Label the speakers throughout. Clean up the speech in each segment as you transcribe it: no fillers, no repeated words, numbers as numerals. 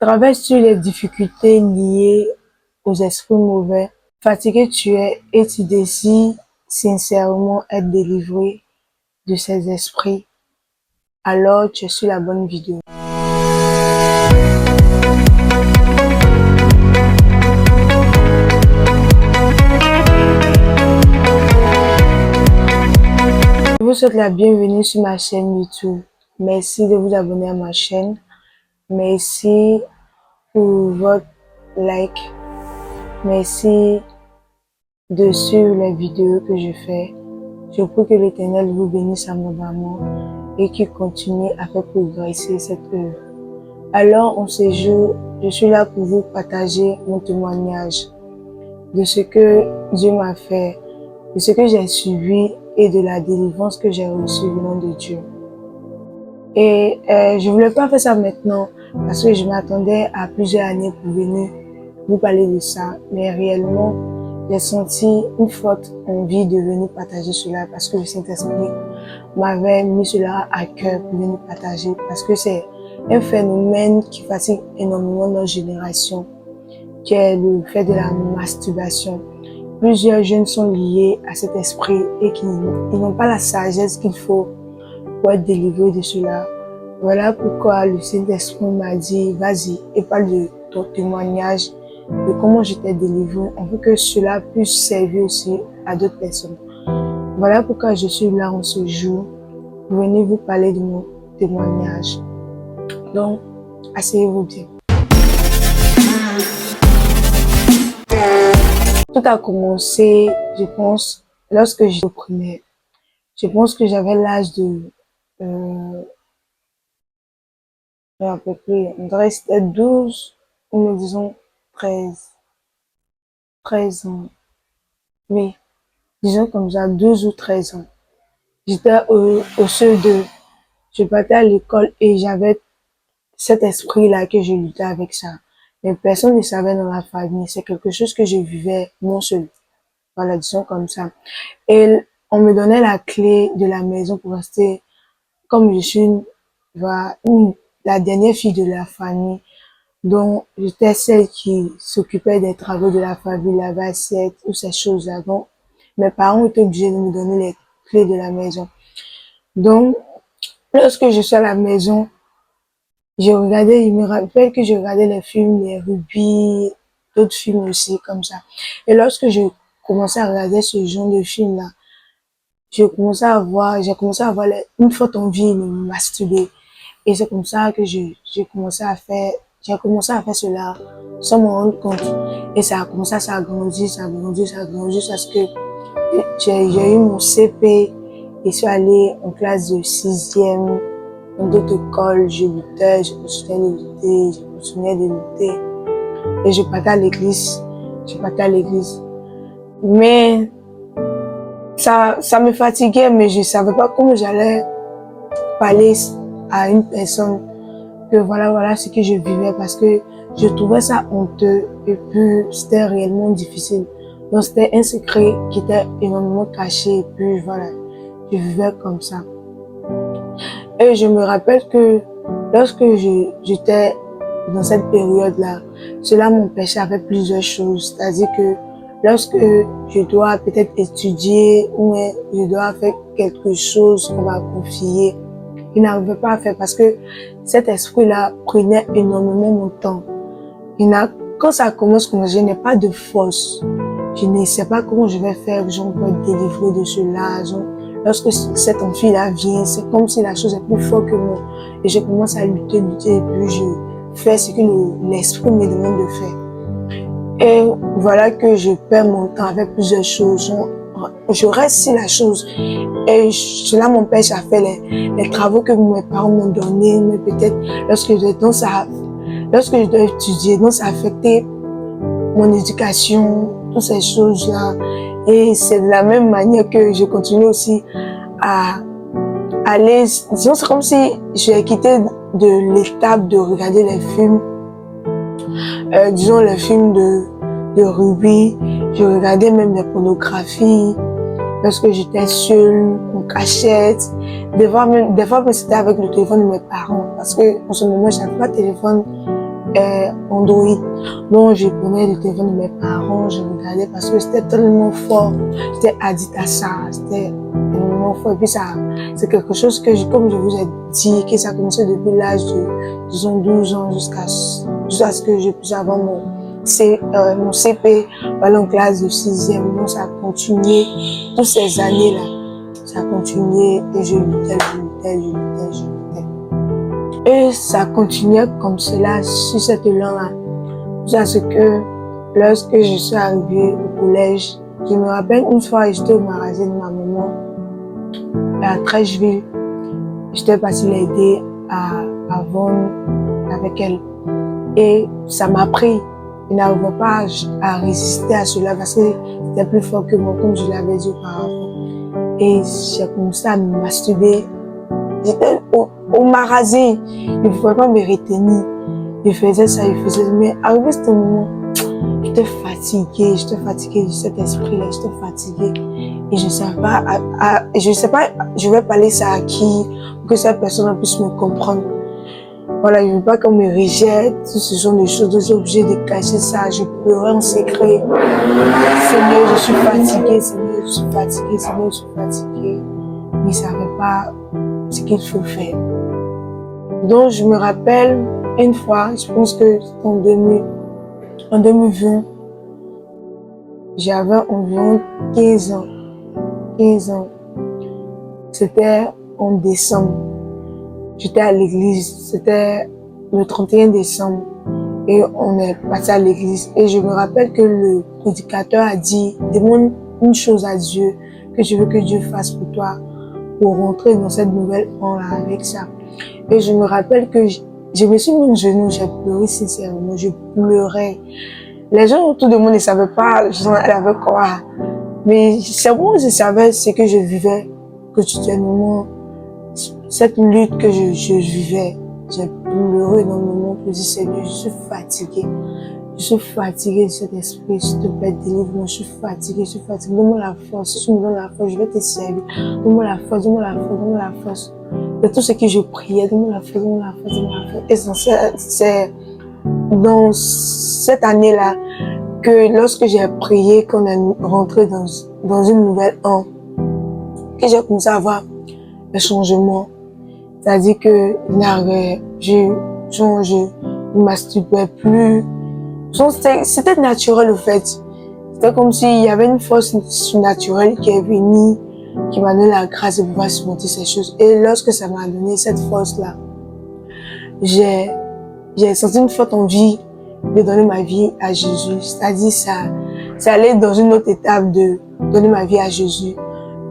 Speaker 1: Traverses-tu les difficultés liées aux esprits mauvais? Fatigué tu es et tu désires sincèrement être délivré de ces esprits, alors tu es sur la bonne vidéo. Je vous souhaite la bienvenue sur ma chaîne YouTube. Merci de vous abonner à ma chaîne. Merci pour votre like. Merci de suivre les vidéos que je fais. Je prie que l'Éternel vous bénisse abondamment et qu'il continue à faire progresser cette œuvre. Alors, en ce jour, je suis là pour vous partager mon témoignage de ce que Dieu m'a fait, de ce que j'ai suivi et de la délivrance que j'ai reçue venant de Dieu. Et je voulais pas faire ça maintenant parce que je m'attendais à plusieurs années pour venir vous parler de ça, mais réellement, j'ai senti une forte envie de venir partager cela parce que le Saint-Esprit m'avait mis cela à cœur pour venir partager parce que c'est un phénomène qui fatigue énormément notre génération, qui est le fait de la masturbation. Plusieurs jeunes sont liés à cet esprit et qui n'ont pas la sagesse qu'il faut pour être délivrés de cela. Voilà pourquoi le Saint-Esprit m'a dit, vas-y et parle de ton témoignage, de comment j'étais délivré, afin que cela puisse servir aussi à d'autres personnes. Voilà pourquoi je suis là en ce jour, pour venir vous parler de mon témoignage. Donc, asseyez-vous bien. Tout a commencé, je pense, lorsque j'étais au primaire. Je pense que j'avais l'âge de, à peu près, on dirait c'était 12, ou nous disons 13 ans. Oui, disons comme ça, 12 ou 13 ans. J'étais au CE2, je partais à l'école et j'avais cet esprit-là que je luttais avec ça. Mais personne ne savait dans la famille, c'est quelque chose que je vivais non seul. Voilà, disons comme ça. Et on me donnait la clé de la maison pour rester, comme je suis la dernière fille de la famille, donc j'étais celle qui s'occupait des travaux de la famille, la assiette, toutes ces choses-là. Donc, mes parents étaient obligés de me donner les clés de la maison. Donc, lorsque je suis à la maison, je me rappelle que je regardais les films, les Ruby, d'autres films aussi, comme ça. Et lorsque je commençais à regarder ce genre de film-là, j'ai commencé à avoir une forte envie de me masturber. Et c'est comme ça que j'ai commencé à faire cela sans me rendre compte. Et ça a commencé, ça a grandi, jusqu'à ce que j'ai eu mon CP et je suis allée en classe de 6e, dans d'autres écoles, je luttais, je continuais de lutter. Et je partais à l'église, Mais ça me fatiguait, mais je savais pas comment j'allais parler à une personne que voilà ce que je vivais parce que je trouvais ça honteux et puis c'était réellement difficile. Donc c'était un secret qui était énormément caché et puis voilà, je vivais comme ça. Et je me rappelle que lorsque j'étais dans cette période-là, cela m'empêchait à faire plusieurs choses. C'est-à-dire que lorsque je dois peut-être étudier ou je dois faire quelque chose qu'on m'a confié, je n'arrivais pas à faire parce que cet esprit-là prenait énormément mon temps. Quand ça commence, je n'ai pas de force. Je ne sais pas comment je vais faire, genre, pour être délivré de cela. Genre, lorsque cette envie-là vient, c'est comme si la chose est plus forte que moi. Et je commence à lutter, et puis je fais ce que l'esprit me demande de faire. Et voilà que je perds mon temps avec plusieurs choses. Je reste sur la chose et cela m'empêche à faire les travaux que mes parents m'ont donnés, mais peut-être lorsque je dois étudier, donc ça a affecté mon éducation, toutes ces choses-là. Et c'est de la même manière que je continue aussi à aller, disons, c'est comme si j'ai quitté de l'étape de regarder les films, disons les films de Ruby, je regardais même les pornographies, lorsque j'étais seule, en cachette. Des fois, c'était avec le téléphone de mes parents. Parce que, en ce moment, je n'avais pas de téléphone Android. Donc, je prenais le téléphone de mes parents, je regardais parce que c'était tellement fort. J'étais addict à ça. C'était tellement fort. Et puis ça, c'est quelque chose que, comme je vous ai dit, que ça a commencé depuis l'âge de, disons, 12 ans jusqu'à ce que je puisse avoir mon CP, voilà, en classe de 6e. Donc, ça a continué toutes ces années-là. Ça a continué et je luttais. Et ça continuait comme cela, sur cette langue-là. Jusqu'à ce que, lorsque je suis arrivée au collège, je me rappelle une fois, j'étais au magasin de ma maman, à Trècheville. J'étais partie l'aider à vendre avec elle. Et ça m'a pris. Je n'arrivais pas à résister à cela parce que c'était plus fort que moi, comme je l'avais dit auparavant. Et j'ai commencé à me masturber. J'étais au magasin, il ne pouvait pas me retenir. Je faisais ça, mais arrivé ce moment, j'étais fatiguée de cet esprit-là, j'étais fatiguée. Et je ne sais pas, je vais parler ça à qui, pour que cette personne puisse me comprendre. Voilà, je ne veux pas qu'on me rejette, ce sont des choses, des objets, de cacher ça, je pleurais en secret. Seigneur, je suis fatiguée, Seigneur, je suis fatiguée, Seigneur, je suis fatiguée. Mais je ne savais pas ce qu'il faut faire. Donc, je me rappelle une fois, je pense que c'était en 2020, j'avais environ 15 ans. C'était en décembre. J'étais à l'église, c'était le 31 décembre et on est parti à l'église. Et je me rappelle que le prédicateur a dit, demande une chose à Dieu, que tu veux que Dieu fasse pour toi, pour rentrer dans cette nouvelle an-là avec ça. Et je me rappelle que je me suis mis au genou, j'ai pleuré sincèrement, je pleurais. Les gens autour de moi ne savaient pas, j'en avais quoi. Mais c'est bon, je savais ce que je vivais quotidiennement. Cette lutte que je vivais, j'ai pleuré dans le moment où je dis Seigneur, je suis fatiguée. Je suis fatiguée de cet esprit, s'il te plaît, délivre-moi, je suis fatiguée. Donne-moi la force, si tu me donnes la force, je vais te servir. Donne-moi la force. De tout ce que je priais, donne-moi la force. Et c'est dans cette année-là que lorsque j'ai prié, qu'on est rentré dans une nouvelle an, que j'ai commencé à voir un changement. C'est-à-dire que je ne masturbais plus. C'était naturel, en fait. C'était comme s'il y avait une force surnaturelle qui est venue, qui m'a donné la grâce de pouvoir surmonter ces choses. Et lorsque ça m'a donné cette force-là, j'ai senti une forte envie de donner ma vie à Jésus. C'est-à-dire, ça allait dans une autre étape de donner ma vie à Jésus.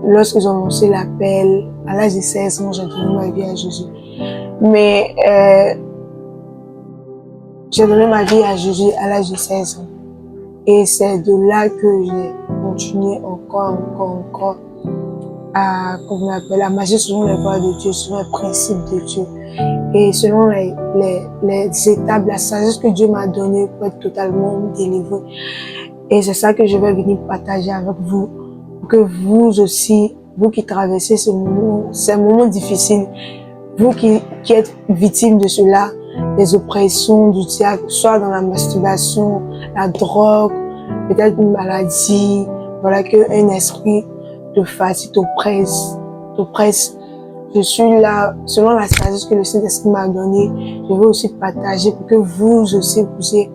Speaker 1: Lorsque j'ai lancé l'appel, à l'âge de 16 ans, j'ai donné ma vie à Jésus. Mais j'ai donné ma vie à Jésus à l'âge de 16 ans. Et c'est de là que j'ai continué encore à, comme on appelle, à marcher selon les voies de Dieu, selon les principes de Dieu. Et selon les étapes, la sagesse que Dieu m'a donnée pour être totalement délivré. Et c'est ça que je vais venir partager avec vous. Pour que vous aussi, vous qui traversez ces moments difficiles, vous qui êtes victime de cela, des oppressions du diable, soit dans la masturbation, la drogue, peut-être une maladie, voilà, qu'un esprit te fatigue, t'oppresse. Je suis là, selon la sagesse que le Saint-Esprit m'a donnée, je veux aussi partager pour que vous aussi puissiez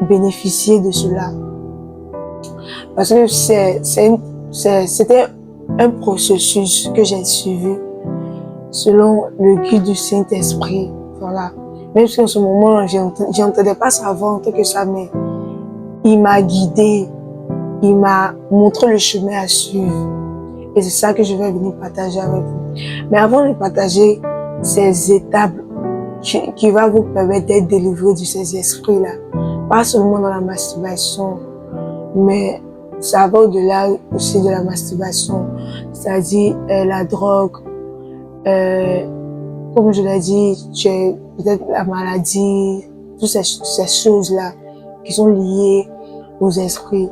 Speaker 1: bénéficier de cela. Parce que c'était un processus que j'ai suivi selon le guide du Saint-Esprit. Voilà. Même si en ce moment, j'entendais pas sa voix en tant que ça, mais il m'a guidé, il m'a montré le chemin à suivre. Et c'est ça que je vais venir partager avec vous. Mais avant de partager ces étapes qui va vous permettre d'être délivré de ces esprits-là, pas seulement dans la masturbation, mais ça va au-delà aussi de la masturbation, c'est-à-dire la drogue, comme je l'ai dit, peut-être la maladie, toutes ces choses-là qui sont liées aux esprits.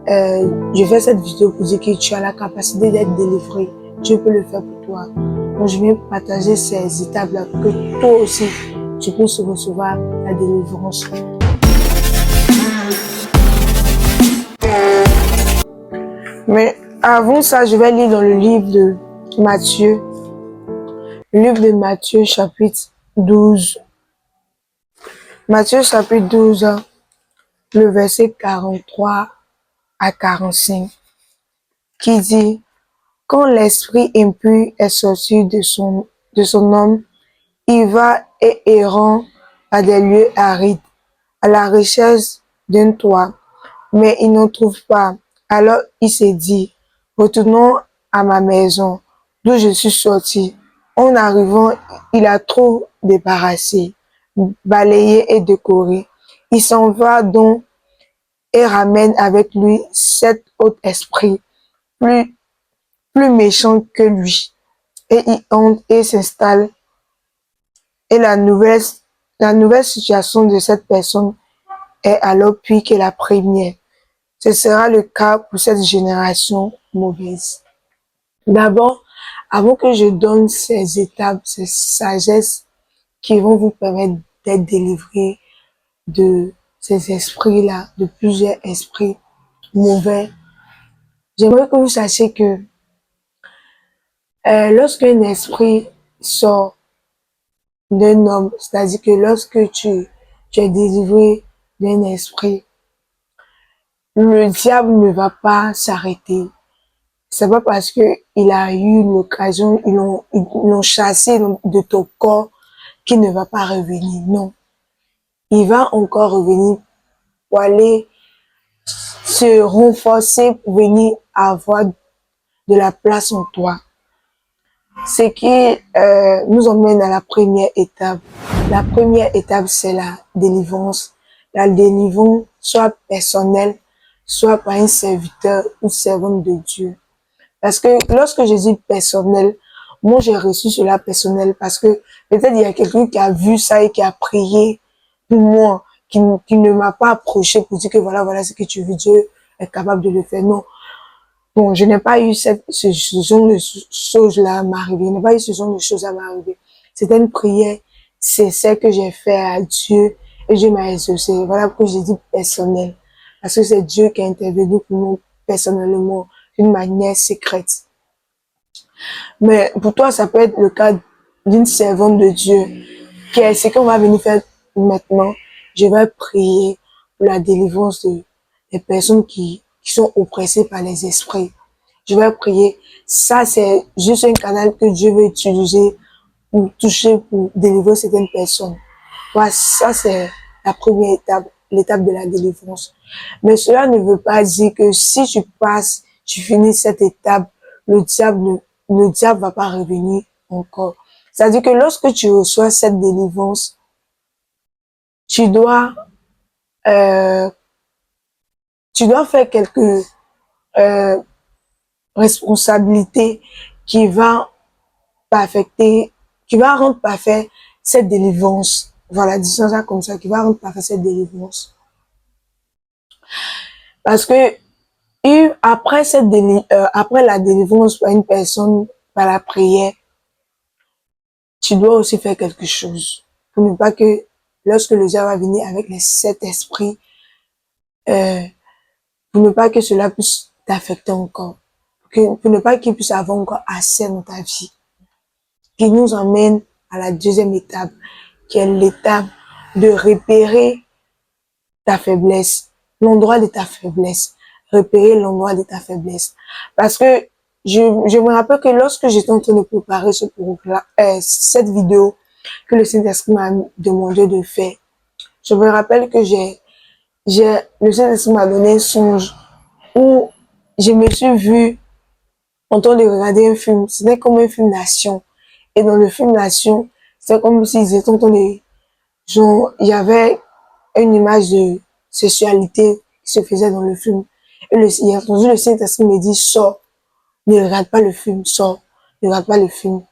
Speaker 1: Je fais cette vidéo pour dire que tu as la capacité d'être délivré. Dieu peut le faire pour toi. Donc je viens partager ces étapes-là pour que toi aussi, tu puisses recevoir la délivrance. Mais avant ça, je vais lire dans le livre de Matthieu. Le livre de Matthieu, chapitre 12. Matthieu, chapitre 12, le verset 43 à 45, qui dit: quand l'esprit impur est sorti de son homme, il va et errant à des lieux arides, à la recherche d'un toit, mais il n'en trouve pas. Alors il s'est dit: retournons à ma maison, d'où je suis sorti. En arrivant, il a trop débarrassé, balayé et décoré. Il s'en va donc et ramène avec lui 7 autres esprits, plus méchants que lui. Et il entre et s'installe. Et la nouvelle situation de cette personne est alors pire que la première. Ce sera le cas pour cette génération mauvaise. D'abord, avant que je donne ces étapes, ces sagesses qui vont vous permettre d'être délivrés de ces esprits-là, de plusieurs esprits mauvais, j'aimerais que vous sachiez que lorsqu'un esprit sort d'un homme, c'est-à-dire que lorsque tu es délivré d'un esprit, le diable ne va pas s'arrêter. C'est pas parce que il a eu l'occasion, ils l'ont chassé de ton corps qu'il ne va pas revenir. Non. Il va encore revenir pour aller se renforcer, pour venir avoir de la place en toi. Ce qui nous emmène à la première étape. La première étape, c'est la délivrance. La délivrance, soit personnelle, soit par un serviteur ou servante de Dieu. Parce que lorsque je dis personnel, moi j'ai reçu cela personnel parce que peut-être il y a quelqu'un qui a vu ça et qui a prié pour moi, qui ne m'a pas approché pour dire que voilà ce que tu veux, Dieu est capable de le faire. Non. Bon, je n'ai pas eu ce genre de choses-là à m'arriver. Je n'ai pas eu ce genre de choses à m'arriver. C'était une prière sincère que j'ai fait à Dieu et Dieu m'a exaucé. Voilà pourquoi j'ai dit personnel. Parce que c'est Dieu qui a intervenu pour nous personnellement, d'une manière secrète. Mais pour toi, ça peut être le cas d'une servante de Dieu, qui est ce qu'on va venir faire maintenant. Je vais prier pour la délivrance des personnes qui sont oppressées par les esprits. Je vais prier. Ça, c'est juste un canal que Dieu veut utiliser pour toucher, pour délivrer certaines personnes. Voilà, ça, c'est la première étape, l'étape de la délivrance. Mais cela ne veut pas dire que si tu passes, tu finis cette étape, le diable va pas revenir encore. C'est-à-dire que lorsque tu reçois cette délivrance, tu dois faire quelques responsabilités qui va affecter, qui va rendre parfait cette délivrance. Voilà, disons ça comme ça, qui va rendre parfait cette délivrance. Parce que après après la délivrance par une personne, par la prière, tu dois aussi faire quelque chose. Pour ne pas que, lorsque le diable va venir avec les 7 esprits, pour ne pas que cela puisse t'affecter encore. Pour ne pas qu'il puisse avoir encore accès dans ta vie. Qui nous emmène à la deuxième étape, qui est l'étape de repérer ta faiblesse, l'endroit de ta faiblesse, repérer l'endroit de ta faiblesse. Parce que je me rappelle que lorsque j'étais en train de préparer cette vidéo que le Saint-Esprit m'a demandé de faire, je me rappelle que le Saint-Esprit m'a donné un songe où je me suis vue en train de regarder un film. C'était comme un film d'action. Et dans le film d'action, c'est comme s'ils étaient en train de, genre, il y avait une image de sexualité qui se faisait dans le film. Et il a entendu le Saint-Esprit me dire, sors, ne regarde pas le film, sors, ne regarde pas le film.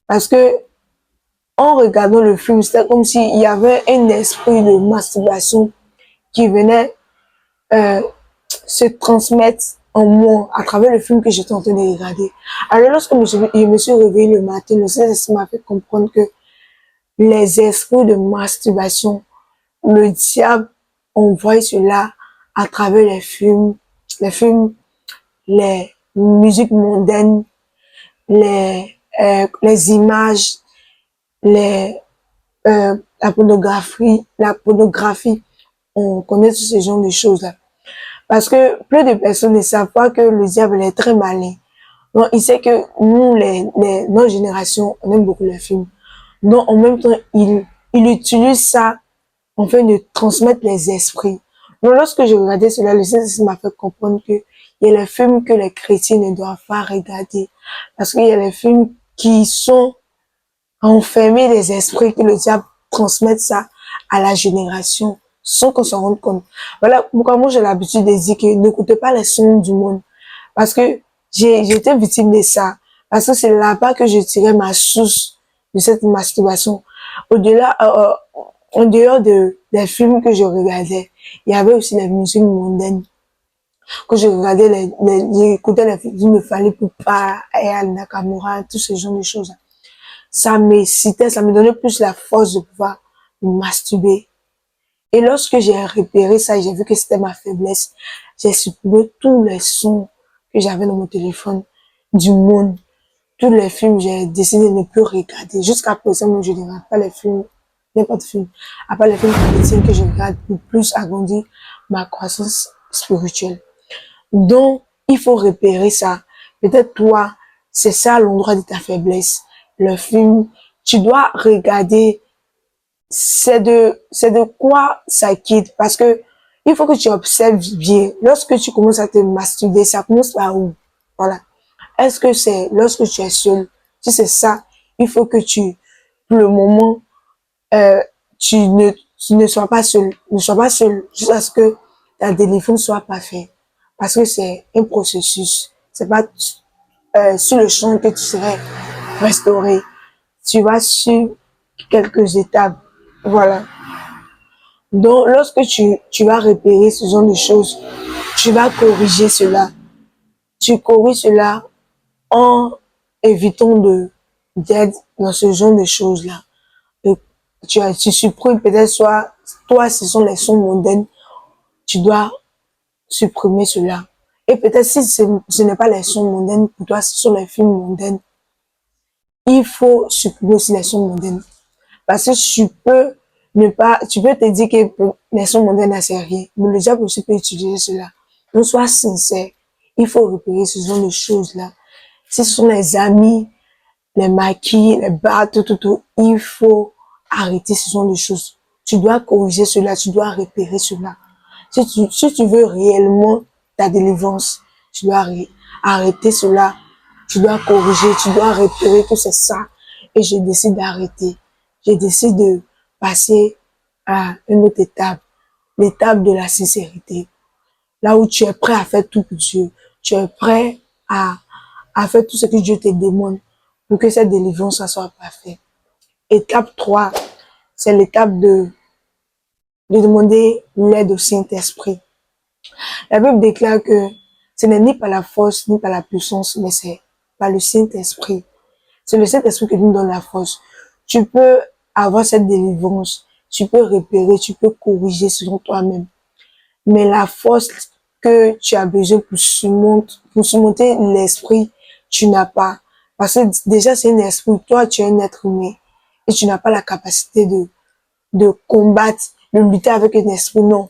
Speaker 1: Parce que, en regardant le film, c'était comme s'il y avait un esprit de masturbation qui venait, se transmettre en moi à travers le film que j'étais en train de regarder. Alors, lorsque je me suis réveillée le matin, le Saint-Esprit m'a fait comprendre que les esprits de masturbation. Le diable envoie cela à travers les films, les musiques mondaines, les images, les, la pornographie. On connaît tous ces genres de choses-là. Parce que plus de personnes ne savent pas que le diable est très malin. Donc, il sait que nous, notre génération, on aime beaucoup les films. Donc, en même temps, il utilise ça afin de transmettre les esprits. Donc, lorsque je regardais cela, le Saint-Esprit m'a fait comprendre que il y a les films que les chrétiens ne doivent pas regarder. Parce qu'il y a les films qui sont enfermés des esprits, que le diable transmette ça à la génération sans qu'on s'en rende compte. Voilà pourquoi moi j'ai l'habitude de dire que n'écoutez pas les sons du monde. Parce que j'ai été victime de ça. Parce que c'est là-bas que je tirais ma source de cette masturbation. Au-delà, en dehors des films que je regardais, il y avait aussi les musiques mondaines. Quand je regardais j'écoutais les films de Fally Ipupa, Aya Nakamura, tous ces genres de choses. Ça m'excitait, ça me donnait plus la force de pouvoir me masturber. Et lorsque j'ai repéré ça et j'ai vu que c'était ma faiblesse, j'ai supprimé tous les sons que j'avais dans mon téléphone du monde. Tous les films, j'ai décidé de ne plus regarder. Jusqu'à présent, je ne regarde pas les films, n'importe film. À part les films chrétiens que je regarde pour plus agrandir ma croissance spirituelle. Donc, il faut repérer ça. Peut-être toi, c'est ça l'endroit de ta faiblesse. Le film, tu dois regarder c'est de quoi ça quitte. Parce que il faut que tu observes bien. Lorsque tu commences à te masturber, ça commence par où? Voilà. Est-ce que c'est lorsque tu es seul? Si c'est ça, il faut que pour le moment, euh, tu ne sois pas seul. Ne sois pas seul jusqu'à ce que ta délivrance soit parfaite. Parce que c'est un processus. C'est pas sur le champ que tu serais restauré. Tu vas sur quelques étapes. Voilà. Donc, lorsque tu vas repérer ce genre de choses, tu vas corriger cela. Tu corriges cela en évitant d'être dans ce genre de choses-là. Tu supprimes peut-être soit, toi, ce sont les sons mondains, tu dois supprimer cela. Et peut-être si ce n'est pas les sons mondains, pour toi, ce sont les films mondains, il faut supprimer aussi les sons mondains. Parce que tu peux te dire que les sons mondains n'a c'est rien, mais le diable aussi peut utiliser cela. Donc, sois sincère. Il faut repérer ce genre de choses-là. Si ce sont les amis, les maquis, les bars, tout, il faut arrêter ce genre de choses. Tu dois corriger cela, tu dois repérer cela. Si tu veux réellement ta délivrance, tu dois arrêter cela, tu dois corriger, tu dois repérer que c'est ça. Et je décide d'arrêter. Je décide de passer à une autre étape, l'étape de la sincérité. Là où tu es prêt à faire tout pour Dieu. Tu es prêt à faire tout ce que Dieu te demande pour que cette délivrance soit parfaite. Étape 3, c'est l'étape de demander l'aide au Saint-Esprit. La Bible déclare que ce n'est ni par la force, ni par la puissance, mais c'est par le Saint-Esprit. C'est le Saint-Esprit qui nous donne la force. Tu peux avoir cette délivrance, tu peux repérer, tu peux corriger selon toi-même. Mais la force que tu as besoin pour surmonter l'esprit, tu n'as pas. Parce que déjà, c'est un esprit. Toi, tu es un être humain. Et tu n'as pas la capacité de combattre, de lutter avec un esprit. Non.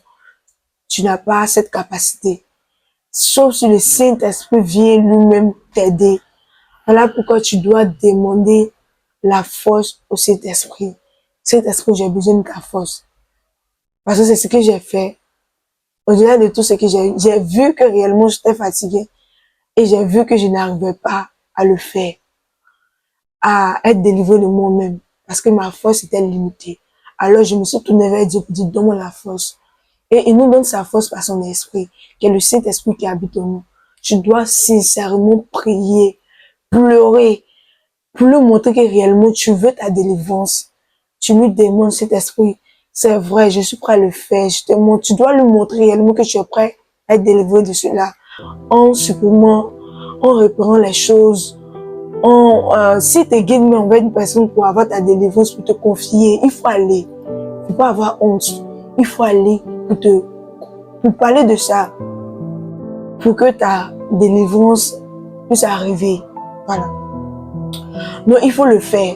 Speaker 1: Tu n'as pas cette capacité. Sauf si le Saint-Esprit vient lui-même t'aider. Voilà pourquoi tu dois demander la force au Saint-Esprit. Saint-Esprit, j'ai besoin de ta force. Parce que c'est ce que j'ai fait. Au-delà de tout ce que j'ai vu que réellement j'étais fatiguée. Et j'ai vu que je n'arrivais pas à le faire. À être délivrée de moi-même. Parce que ma force était limitée. Alors je me suis tournée vers Dieu pour dire, donne-moi la force. Et il nous donne sa force par son esprit, qui est le Saint-Esprit qui habite en nous. Tu dois sincèrement prier, pleurer, pour lui montrer que réellement tu veux ta délivrance. Tu lui demandes cet esprit, c'est vrai, je suis prêt à le faire, je te montre. Tu dois lui montrer réellement que tu es prêt à être délivré de cela. En supprimant, en reprenant les choses, Si tu es guidé envers une personne pour avoir ta délivrance, pour te confier, il faut aller. Il ne faut pas avoir honte. Il faut aller pour parler de ça, pour que ta délivrance puisse arriver. Voilà. Donc, il faut le faire.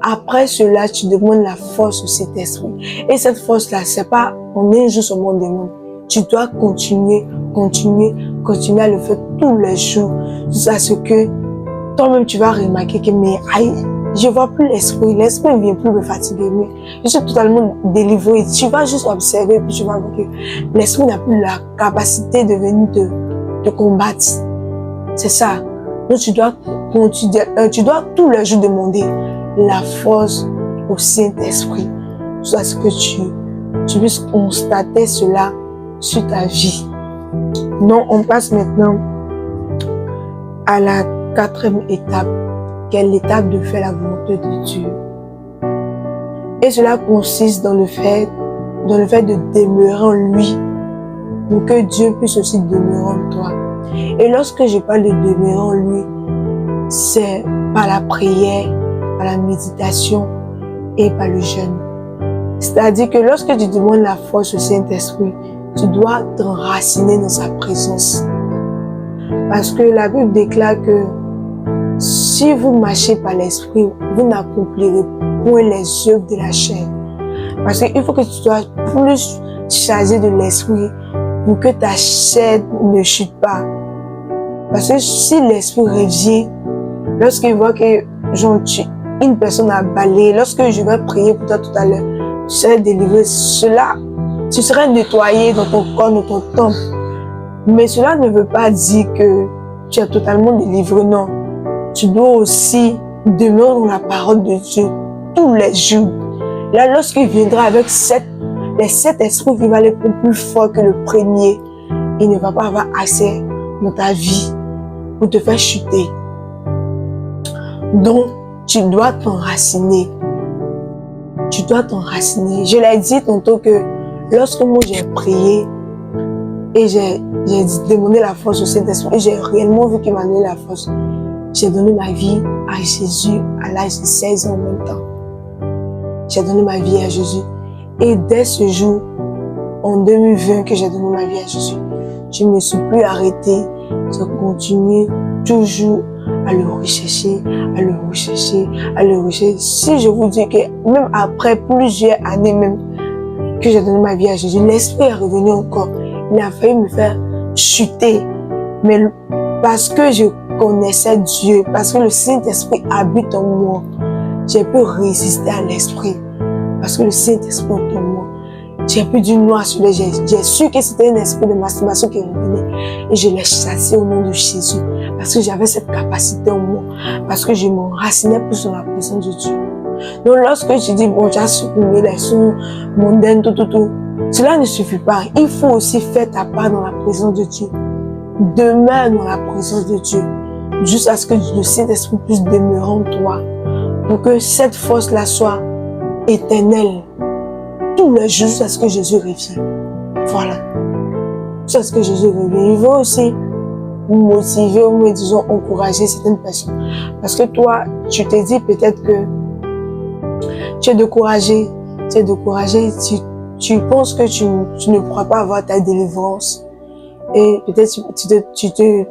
Speaker 1: Après cela, tu demandes la force au Saint-Esprit. Et cette force-là, c'est pas en un jour seulement demande. Tu dois continuer à le faire tous les jours, jusqu'à ce que toi-même tu vas remarquer que mais aïe, je vois plus l'esprit ne vient plus me fatiguer, mais je suis totalement délivré. Tu vas juste observer, puis tu vas voir que l'esprit n'a plus la capacité de venir te combattre. C'est ça. Donc tu dois tous les jours demander la force au Saint-Esprit, jusqu'à ce que tu puisses constater cela sur ta vie. Donc on passe maintenant à la 4e étape, qui est l'étape de faire la volonté de Dieu. Et cela consiste dans le fait de demeurer en lui, pour que Dieu puisse aussi demeurer en toi. Et lorsque je parle de demeurer en lui, c'est par la prière, par la méditation et par le jeûne. C'est-à-dire que lorsque tu demandes la force au Saint-Esprit, tu dois t'enraciner dans sa présence. Parce que la Bible déclare que si vous marchez par l'Esprit, vous n'accomplirez point les œuvres de la chair. Parce qu'il faut que tu sois plus chargé de l'Esprit pour que ta chair ne chute pas. Parce que si l'Esprit revient, lorsqu'il voit que une personne a balayé, lorsque je vais prier pour toi tout à l'heure, tu seras délivré. Tu seras nettoyé dans ton corps, dans ton temple. Mais cela ne veut pas dire que tu es totalement délivré, non. Tu dois aussi demeurer dans la parole de Dieu tous les jours. Là, lorsqu'il viendra avec les 7 esprits qui vont aller plus fort que le premier, il ne va pas avoir accès dans ta vie pour te faire chuter. Donc, tu dois t'enraciner. Tu dois t'enraciner. Je l'ai dit tantôt que lorsque moi j'ai prié et j'ai demandé la force au Saint-Esprit et j'ai réellement vu qu'il m'a donné la force, j'ai donné ma vie à Jésus à l'âge de 16 ans en même temps. J'ai donné ma vie à Jésus. Et dès ce jour, en 2020 que j'ai donné ma vie à Jésus, je ne me suis plus arrêtée. J'ai continué toujours à le rechercher, à le rechercher, à le rechercher. Si je vous dis que même après plusieurs années même que j'ai donné ma vie à Jésus, l'Esprit est revenu encore. Il a failli me faire chuter. Mais parce que je connaissais Dieu, parce que le Saint-Esprit habite en moi, j'ai pu résister à l'Esprit. Parce que le Saint-Esprit est en moi. J'ai pu du noir sur les yeux. J'ai su que c'était un esprit de masturbation qui revenait. Et je l'ai chassé au nom de Jésus. Parce que j'avais cette capacité en moi. Parce que je m'enracinais plus dans la présence de Dieu. Donc lorsque tu dis, bon, tu as supprimé les sons mondains, tout, cela ne suffit pas. Il faut aussi faire ta part dans la présence de Dieu. Demeure dans la présence de Dieu. Jusqu'à ce que le Saint-Esprit puisse demeurer en toi. Pour que cette force-là soit éternelle. Tous les jours jusqu'à ce que Jésus revienne. Voilà. Jusqu'à ce que Jésus revienne. Il veut aussi motiver ou disons encourager certaines personnes. Parce que toi, tu te dis peut-être que tu es découragé. Tu penses que tu ne pourras pas avoir ta délivrance. Et peut-être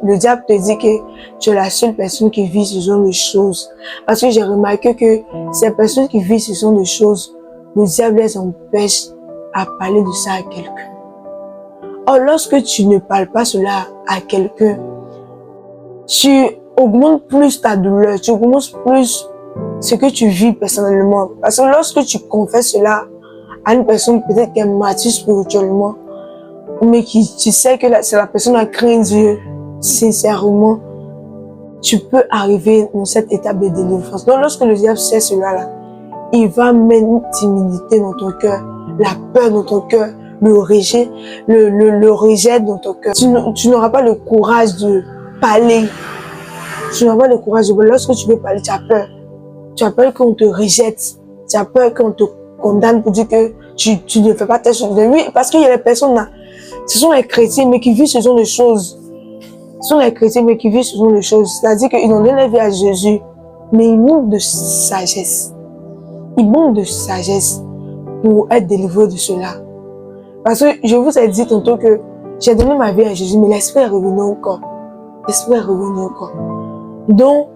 Speaker 1: le diable te dit que tu es la seule personne qui vit ce genre de choses. Parce que j'ai remarqué que ces personnes qui vivent ce genre de choses, le diable les empêche à parler de ça à quelqu'un. Or, lorsque tu ne parles pas cela à quelqu'un, tu augmentes plus ta douleur, tu augmentes plus ce que tu vis personnellement. Parce que lorsque tu confesses cela à une personne peut-être qui est mature spirituellement, mais tu sais que c'est la personne qui craint Dieu sincèrement, tu peux arriver dans cette étape de délivrance. Donc lorsque le diable sait cela, il va mettre une timidité dans ton cœur, la peur dans ton cœur, le rejet dans ton cœur. Tu n'auras pas le courage de parler. Tu n'auras pas le courage de parler. Lorsque tu veux parler, tu as peur. Tu as peur qu'on te rejette. Tu as peur qu'on te condamne pour dire que tu ne fais pas telle chose. Oui, parce qu'il y a des personnes là, ce sont les chrétiens, mais qui vivent ce genre de choses. Ce sont les chrétiens, mais qui vivent ce genre de choses. C'est-à-dire qu'ils ont donné la vie à Jésus. mais il manque de sagesse. Il manque de sagesse pour être délivré de cela. Parce que je vous ai dit tantôt que j'ai donné ma vie à Jésus, mais l'esprit est revenu encore. L'esprit est revenu encore. Donc,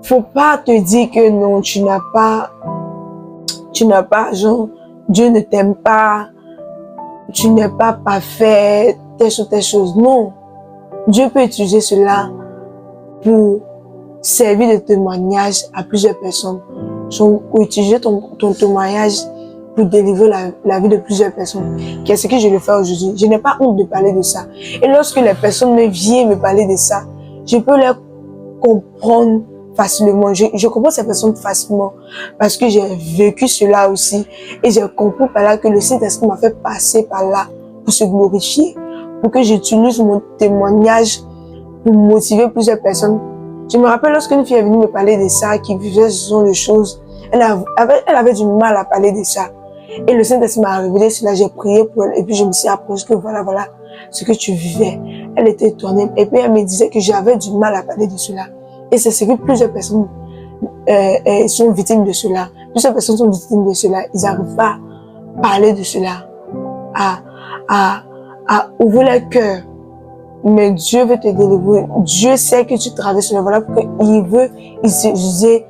Speaker 1: faut pas te dire que non, tu n'as pas, genre, Dieu ne t'aime pas, tu n'es pas parfait, telle chose. Non. Dieu peut utiliser cela pour servir de témoignage à plusieurs personnes. Ou utiliser ton témoignage pour délivrer la vie de plusieurs personnes. Qu'est-ce que je le fais aujourd'hui? Je n'ai pas honte de parler de ça. Et lorsque les personnes me viennent me parler de ça, je peux les comprendre facilement. Je comprends ces personnes facilement parce que j'ai vécu cela aussi. Et j'ai compris par là que le Saint-Esprit m'a fait passer par là pour se glorifier, pour que j'utilise mon témoignage pour motiver plusieurs personnes. Je me rappelle lorsqu'une fille est venue me parler de ça, qui vivait ce genre de choses, elle avait du mal à parler de ça. Et le Saint-Esprit m'a révélé cela, j'ai prié pour elle, et puis je me suis approchée que voilà ce que tu vivais. Elle était étonnée, et puis elle me disait que j'avais du mal à parler de cela. Et c'est ce que plusieurs personnes sont victimes de cela. Plusieurs personnes sont victimes de cela. Ils n'arrivent pas à parler de cela, à ouvrir leur cœur. Mais Dieu veut te délivrer. Dieu sait que tu traverses cela. Voilà pourquoi il veut utiliser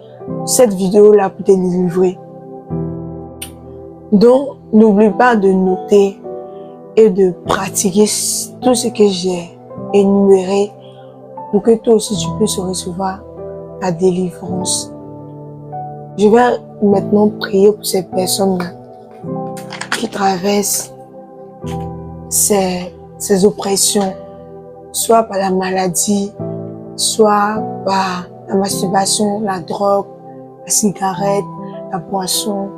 Speaker 1: cette vidéo-là pour te délivrer. Donc, n'oublie pas de noter et de pratiquer tout ce que j'ai énuméré pour que toi aussi tu puisses recevoir ta délivrance. Je vais maintenant prier pour ces personnes-là qui traversent ces oppressions, soit par la maladie, soit par la masturbation, la drogue, la cigarette, la boisson.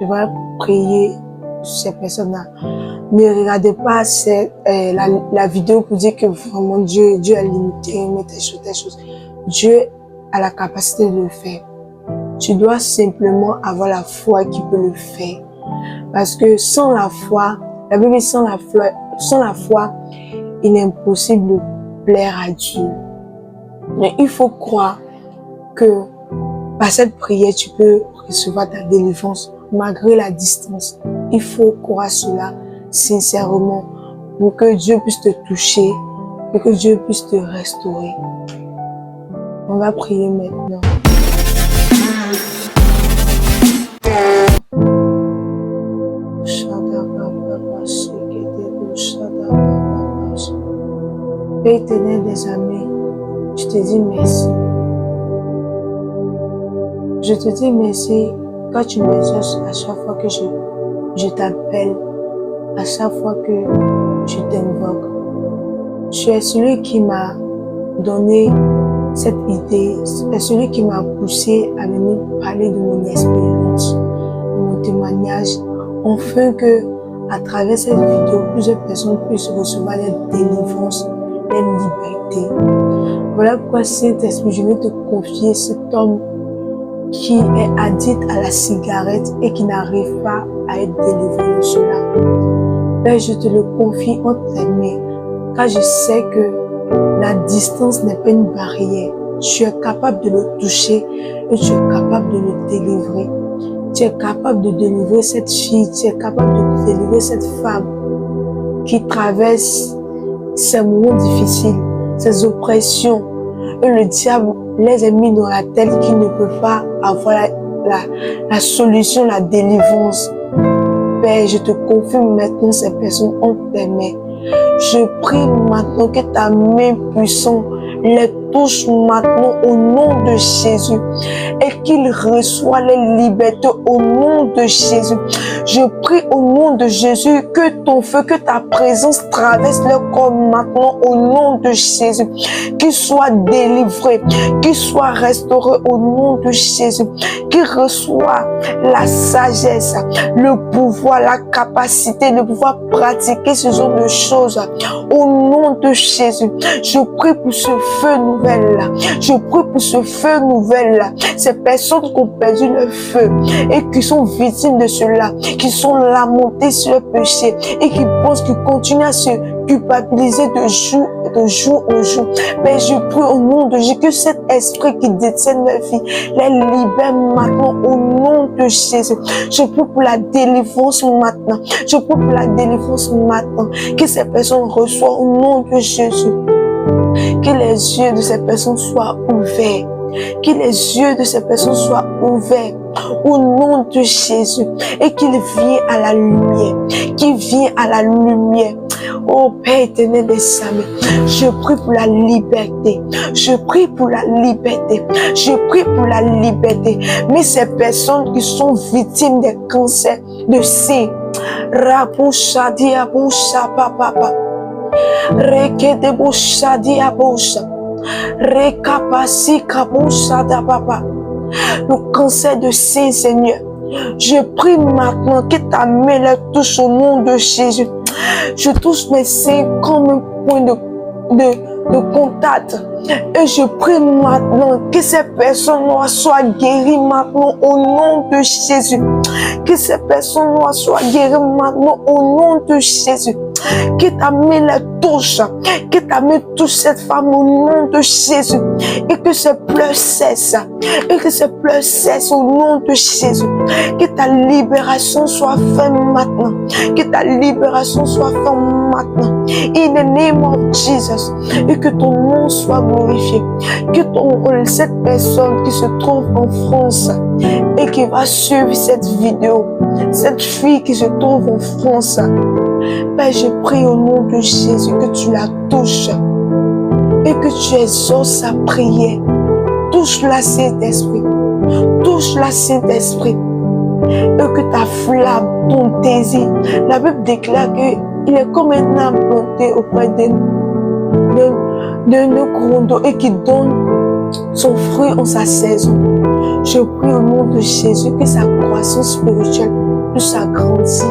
Speaker 1: Je vais prier pour ces personnes-là. Ne regardez pas la vidéo pour dire que vraiment Dieu est limité, mais telle chose. Dieu a la capacité de le faire. Tu dois simplement avoir la foi qui peut le faire. Parce que sans la foi, la Bible dit sans la foi, il est impossible de plaire à Dieu. Mais il faut croire que par cette prière, tu peux recevoir ta délivrance malgré la distance. Il faut croire cela sincèrement pour que Dieu puisse te toucher, pour que Dieu puisse te restaurer. On va prier maintenant. Père éternel des amis, je te dis merci. Je te dis merci quand tu m'exauces à chaque fois que je t'appelle, à chaque fois que je t'invoque. Tu es celui qui m'a donné cette idée, c'est celui qui m'a poussé à venir parler de mon expérience, de mon témoignage, afin que, à travers cette vidéo, plusieurs personnes puissent recevoir la délivrance, la liberté. Voilà pourquoi, Saint-Esprit, je vais te confier cet homme qui est addict à la cigarette et qui n'arrive pas à être délivré de cela. Père, je te le confie entre tes mains, car je sais que la distance n'est pas une barrière. Tu es capable de le toucher et tu es capable de le délivrer. Tu es capable de délivrer cette fille, tu es capable de délivrer cette femme qui traverse ces moments difficiles, ces oppressions. Et le diable les a mis dans la tête qu'ils ne peuvent pas avoir la solution, la délivrance. Père, je te confie maintenant ces personnes entre tes mains. Je prie maintenant que ta main puissante les touche maintenant au nom de Jésus et qu'ils reçoivent les libertés au nom de Jésus. Je prie au nom de Jésus que ton feu, que ta présence traverse leur corps maintenant au nom de Jésus. Qu'ils soient délivrés, qu'ils soient restaurés au nom de Jésus. Qu'ils reçoivent la sagesse, le pouvoir, la capacité de pouvoir pratiquer ce genre de choses au nom de Jésus. Je prie pour ce feu nouvel-là. Je prie pour ce feu nouvel-là. Ces personnes qui ont perdu le feu et qui sont victimes de cela, qui sont lamentés sur le péché et qui pensent, qui continuent à se culpabiliser de jour en jour. Mais je prie au nom de Jésus que cet esprit qui détient ma vie les libère maintenant au nom de Jésus. Je prie pour la délivrance maintenant. Je prie pour la délivrance maintenant. Que ces personnes reçoivent au nom de Jésus. Que les yeux de ces personnes soient ouverts. Que les yeux de ces personnes soient ouverts au nom de Jésus et qu'il vienne à la lumière. Qu'il vienne à la lumière. Oh Père éternel des Saints, je prie pour la liberté. Je prie pour la liberté. Je prie pour la liberté. Mais ces personnes qui sont victimes des cancers de sein, Raboucha diaboucha papa. Rekede boucha diaboucha. Rekapasi kaboucha da papa. Le cancer de sein, Seigneur. Je prie maintenant que ta main les touche au nom de Jésus. Je touche mes seins comme un point de contact. Et je prie maintenant que ces personnes soient guéries maintenant au nom de Jésus. Que ces personnes soient guéries maintenant au nom de Jésus. Que ta main les touche. Que ta main touche cette femme au nom de Jésus. Et que ce pleurs cesse. Et que ce pleurs cesse au nom de Jésus. Que ta libération soit faite maintenant. Que ta libération soit faite maintenant. In the name of Jesus. Et que ton nom soit glorifié. Que cette personne qui se trouve en France et qui va suivre cette vidéo, cette fille qui se trouve en France, Père, je prie au nom de Jésus que tu la touches et que tu exauces sa prière. Touche-la, Saint-Esprit. Touche-la, Saint-Esprit. Et que ta flamme, ton désir, la Bible déclare qu'il est comme un arbre planté auprès d'un courant d'eau et qui donne son fruit en sa saison. Je prie au nom de Jésus que sa croissance spirituelle puisse s'agrandir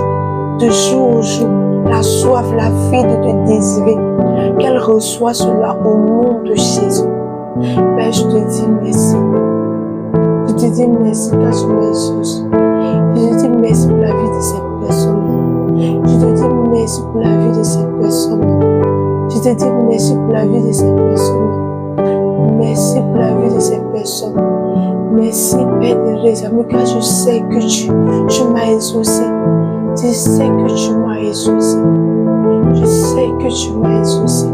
Speaker 1: de jour au jour. La soif, la faim de te désirer, qu'elle reçoit cela au nom de Jésus. Père, je te dis merci. Je te dis merci car tu m'exauces. Je te dis merci pour la vie de ces personnes. Je te dis merci pour la vie de ces personnes. Je te dis merci pour la vie de ces personnes. Merci pour la vie de ces personnes. Merci, Père de les amis, car je sais que tu m'as exaucé. Je sais que tu m'as exaucé. Je sais que tu m'as exaucé.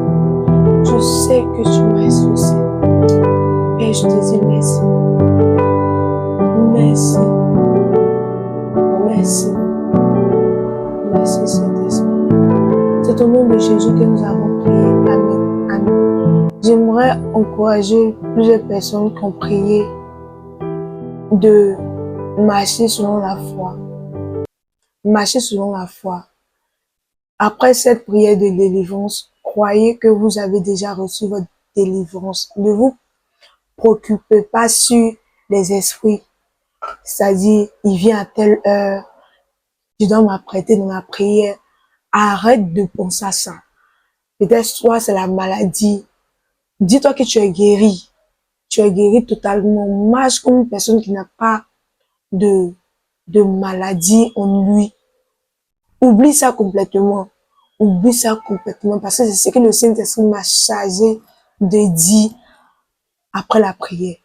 Speaker 1: Je sais que tu m'as exaucé. Père, je te dis merci. Merci. Merci. Merci, Saint-Esprit. C'est au nom de Jésus que nous avons prié. Amen. Amen. J'aimerais encourager plusieurs personnes qui ont prié de marcher selon la foi. Marcher selon la foi. Après cette prière de délivrance, croyez que vous avez déjà reçu votre délivrance. Ne vous préoccupez pas sur les esprits. C'est-à-dire, il vient à telle heure, je dois m'apprêter dans la prière. Arrête de penser à ça. Peut-être soit c'est la maladie. Dis-toi que tu es guéri. Tu es guéri totalement. Marche comme une personne qui n'a pas de maladie en lui. Oublie ça complètement. Oublie ça complètement parce que c'est ce que le Saint-Esprit m'a chargé de dire après la prière.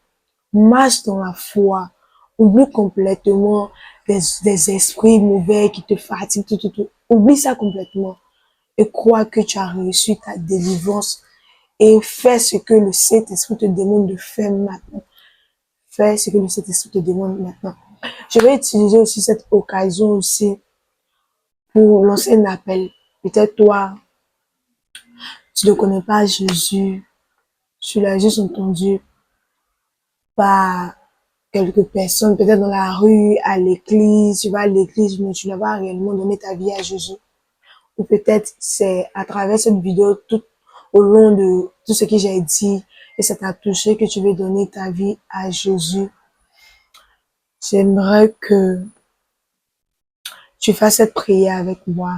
Speaker 1: Marche dans la foi. Oublie complètement des esprits mauvais qui te fatiguent, tout. Oublie ça complètement. Et crois que tu as reçu ta délivrance. Et fais ce que le Saint-Esprit te demande de faire maintenant. Fais ce que le Saint-Esprit te demande maintenant. Je vais utiliser aussi cette occasion aussi pour lancer un appel. Peut-être toi, tu ne connais pas Jésus. Tu l'as juste entendu par quelques personnes, peut-être dans la rue, à l'église. Tu vas à l'église, mais tu n'as pas réellement donné ta vie à Jésus. Ou peut-être c'est à travers cette vidéo, tout au long de tout ce que j'ai dit, et ça t'a touché que tu veux donner ta vie à Jésus. J'aimerais que tu fasses cette prière avec moi.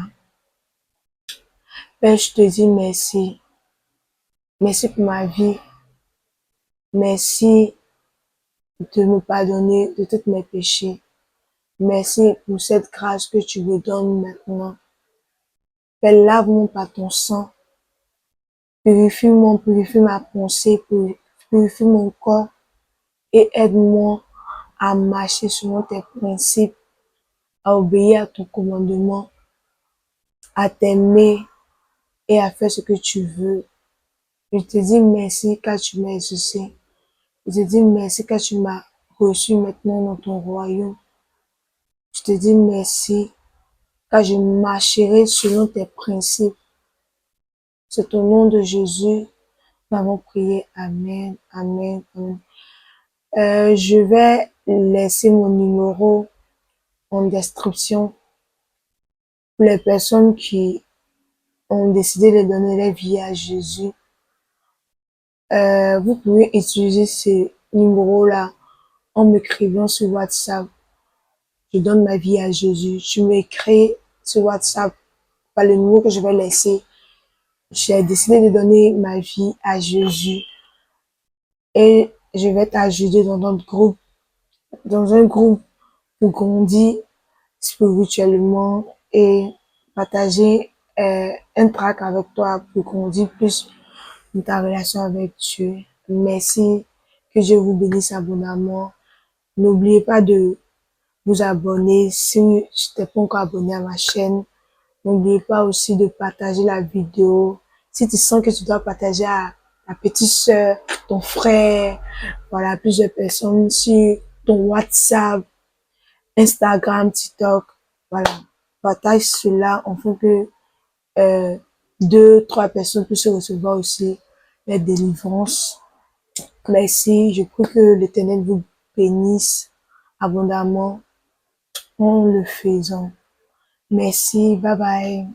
Speaker 1: Père, je te dis merci. Merci pour ma vie. Merci de me pardonner de tous mes péchés. Merci pour cette grâce que tu me donnes maintenant. Père, lave-moi par ton sang. Purifie-moi, purifie ma pensée, purifie mon corps et aide-moi à marcher selon tes principes, à obéir à ton commandement, à t'aimer et à faire ce que tu veux. Je te dis merci car tu m'as exaucé. Je te dis merci car tu m'as reçu maintenant dans ton royaume. Je te dis merci car je marcherai selon tes principes. C'est au nom de Jésus, nous avons prié. Amen, amen, amen. Je vais laisser mon numéro en description pour les personnes qui ont décidé de donner leur vie à Jésus. Vous pouvez utiliser ce numéro-là en m'écrivant sur WhatsApp. Je donne ma vie à Jésus. Tu m'écris sur WhatsApp par le numéro que je vais laisser. J'ai décidé de donner ma vie à Jésus et je vais t'ajouter dans notre groupe, dans un groupe pour grandir spirituellement et partager un track avec toi pour grandir plus dans ta relation avec Dieu. Merci, que Dieu vous bénisse abondamment. N'oubliez pas de vous abonner si tu n'es pas encore abonné à ma chaîne. N'oubliez pas aussi de partager la vidéo. Si tu sens que tu dois partager à ta petite sœur, ton frère, voilà, plusieurs personnes sur ton WhatsApp, Instagram, TikTok, voilà. Partage cela afin que 2, 3 personnes puissent recevoir aussi la délivrance. Merci. Je prie que l'Éternel vous bénisse abondamment en le faisant. Merci. Bye bye.